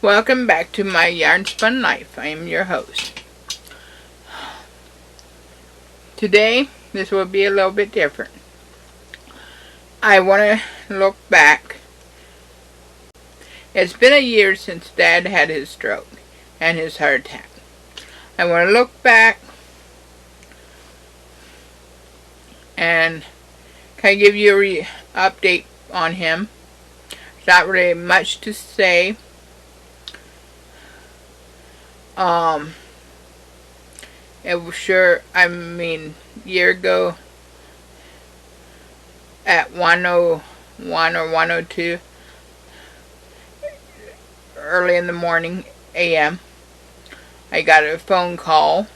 Welcome back to my Yarn Spun Life. I am your host. Today, this will be a little bit different. I want to look back. It's been a year since Dad had his stroke and his heart attack. I want to look back and kind of give you a update on him. There's not really much to say. It was year ago at 1:01 or 1:02, early in the morning, a.m., I got a phone call.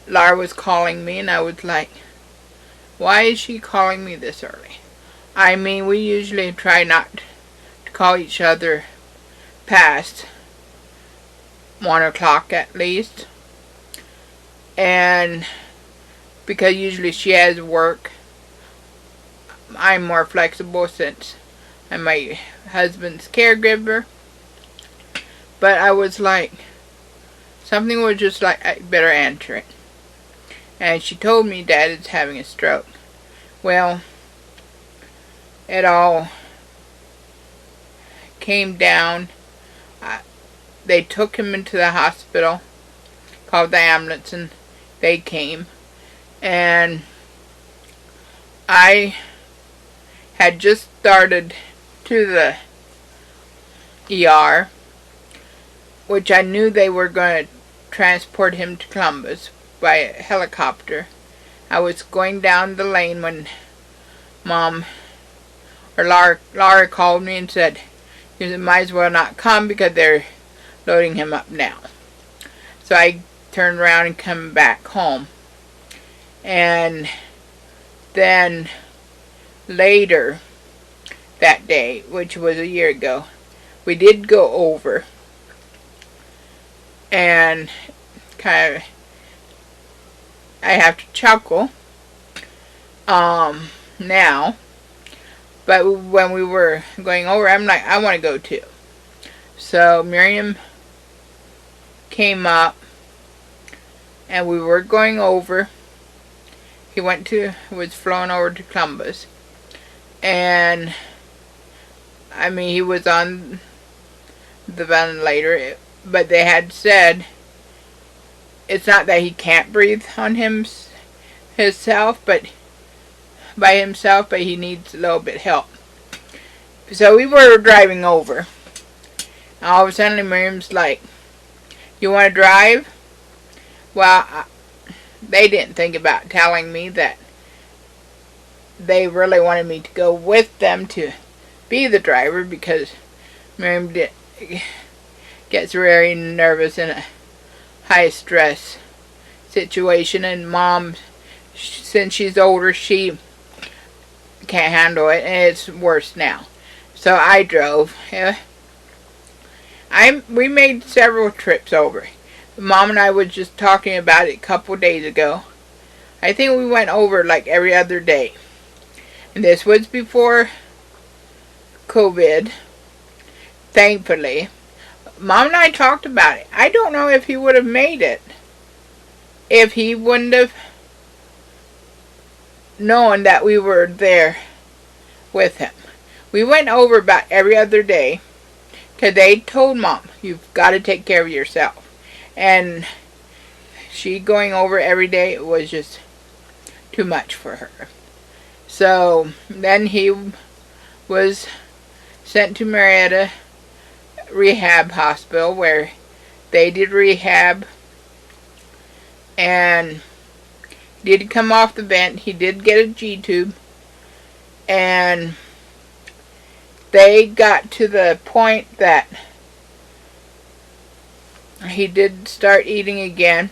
Laura was calling me, and I was like, why is she calling me this early? We usually try not to call each other past 1 o'clock at least. And because usually she has work, I'm more flexible since I'm my husband's caregiver. But I was like, something was just like, I better answer it. And she told me Dad is having a stroke. Well, it all came down. They took him into the hospital, called the ambulance, and they came. And I had just started to the ER, which I knew they were going to transport him to Columbus by a helicopter. I was going down the lane when Laura called me and said, you might as well not come because they're loading him up now. So I turned around and come back home. And then later that day, which was a year ago, we did go over and kind of, I have to chuckle now, but when we were going over, I'm like, I want to go too. So Miriam came up and we were going over. He was flown over to Columbus, and he was on the ventilator, but they had said it's not that he can't breathe on himself, but he needs a little bit help. So we were driving over. All of a sudden, Miriam's like, you want to drive? Well, they didn't think about telling me that they really wanted me to go with them to be the driver, because Miriam gets very nervous in a high stress situation, and Mom, since she's older, she can't handle it, and it's worse now. So I drove. We made several trips over. Mom and I was just talking about it a couple days ago. I think we went over like every other day. And this was before COVID, thankfully. Mom and I talked about it. I don't know if he would have made it if he wouldn't have known that we were there with him. We went over about every other day because they told Mom, you've got to take care of yourself. And she going over every day was just too much for her. So then he was sent to Marietta Rehab Hospital, where they did rehab, and did come off the vent. He did get a G-tube, and they got to the point that he did start eating again.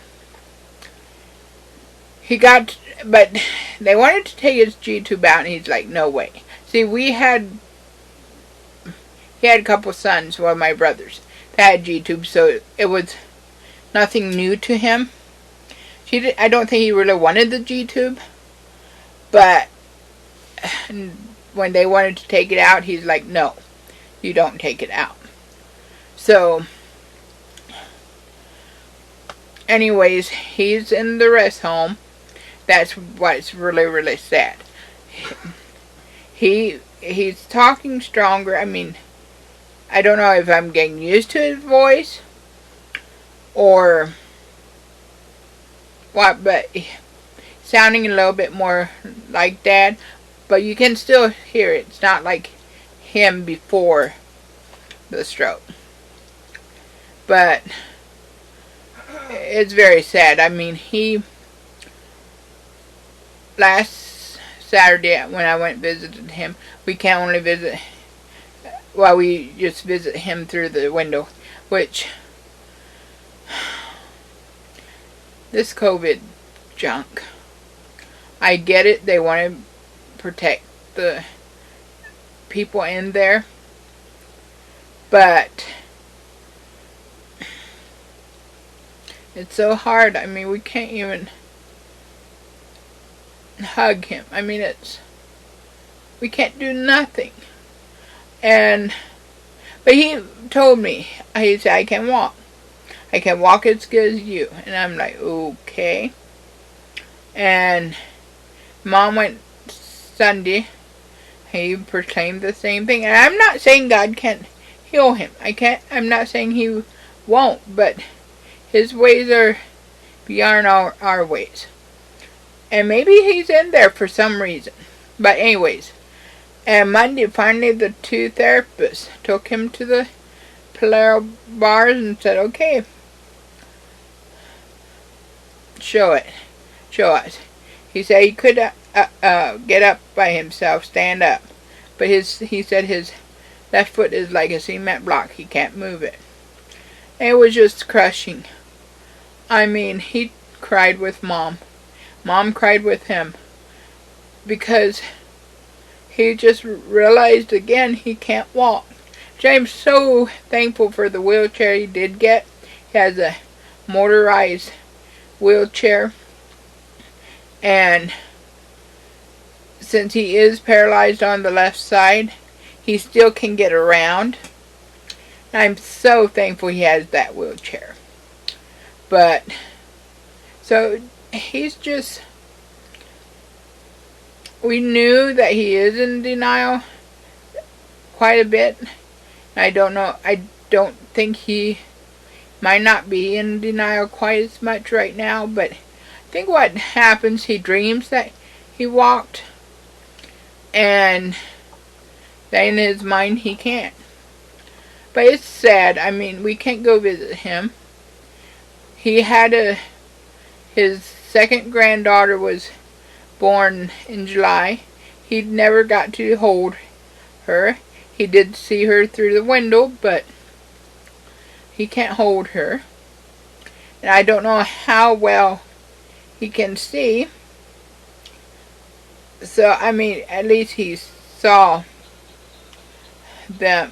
But they wanted to take his G-tube out, and he's like, no way. See, he had a couple sons, well, my brothers, that had G-tubes, so it was nothing new to him. I don't think he really wanted the G-tube, but when they wanted to take it out, he's like, no, you don't take it out. So, anyways, he's in the rest home. That's what's really, really sad. He's talking stronger. I mean, I don't know if I'm getting used to his voice or what, but sounding a little bit more like Dad. But you can still hear it. It's not like him before the stroke. But it's very sad. I mean, last Saturday when I went and visited him, we can only visit, well, we just visit him through the window, which, this COVID junk, I get it, they want to protect the people in there, but it's so hard. I mean, we can't even hug him. I mean, we can't do nothing. But he told me, he said, I can walk. I can walk as good as you. And I'm like, okay. And Mom went Sunday. He proclaimed the same thing. And I'm not saying God can't heal him. I'm not saying he won't. But his ways are beyond our ways. And maybe he's in there for some reason. But anyways. And Monday, finally, the two therapists took him to the Polaris bars and said, okay, show us. He said he could get up by himself, stand up. But he said his left foot is like a cement block. He can't move it. And it was just crushing. I mean, he cried with Mom. Mom cried with him. Because he just realized again he can't walk. James so thankful for the wheelchair he did get. He has a motorized wheelchair. And since he is paralyzed on the left side, he still can get around. I'm so thankful he has that wheelchair. But, so he's just, we knew that he is in denial quite a bit. I don't think he might not be in denial quite as much right now, but I think what happens, he dreams that he walked, and then in his mind he can't. But it's sad. I mean, we can't go visit him. He had his second granddaughter was born in July. He never got to hold her. He did see her through the window, but he can't hold her. And I don't know how well he can see. So, I mean, at least he saw her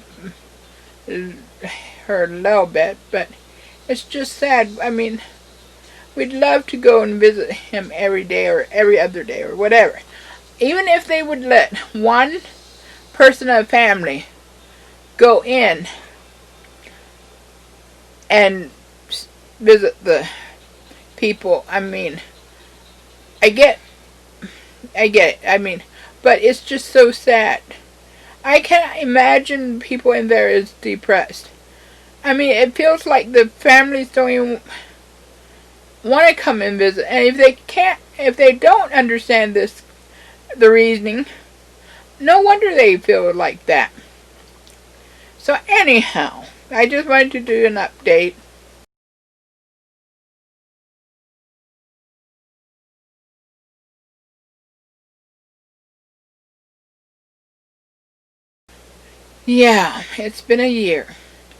a little bit, but it's just sad. I mean, we'd love to go and visit him every day or every other day or whatever. Even if they would let one person of the family go in and visit the people. I mean, I get it. I mean, but it's just so sad. I can't imagine people in there is depressed. I mean, it feels like the families don't even want to come and visit. And if they don't understand the reasoning, no wonder they feel like that. So anyhow, I just wanted to do an update. Yeah, it's been a year.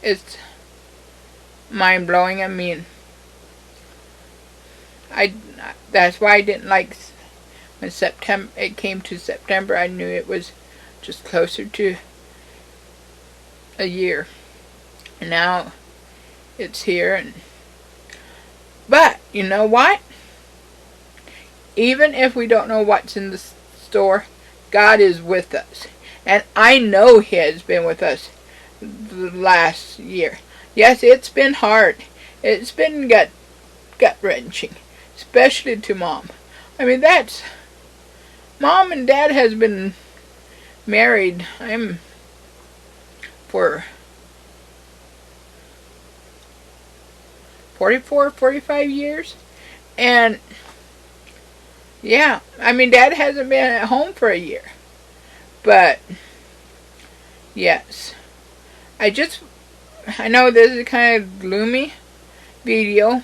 It's mind-blowing. I mean, that's why I didn't like when it came to September. I knew it was just closer to a year. And now it's here. But you know what? Even if we don't know what's in the store, God is with us. And I know He has been with us the last year. Yes, it's been hard. It's been gut-wrenching, especially to Mom. I mean, that's Mom and Dad has been married. I'm for 44, 45 years, and yeah, I mean, Dad hasn't been at home for a year, but yes, I know this is kind of gloomy video,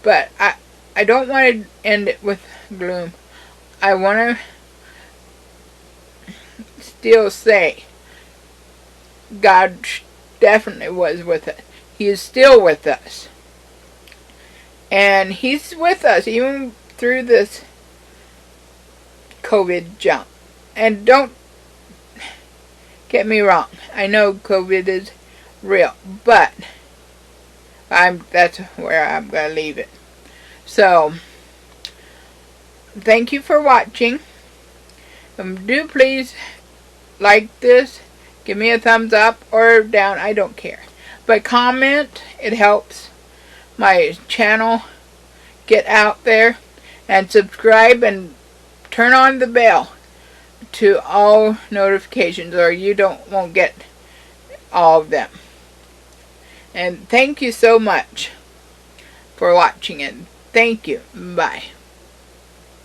but I don't want to end it with gloom. I want to still say God definitely was with us. He is still with us. And He's with us even through this COVID jump. And don't get me wrong. I know COVID is real. But that's where I'm going to leave it. So, thank you for watching. Do please like this. Give me a thumbs up or down. I don't care. But comment. It helps my channel get out there. And subscribe and turn on the bell to all notifications, or you won't get all of them. And thank you so much for watching it. Thank you. Bye.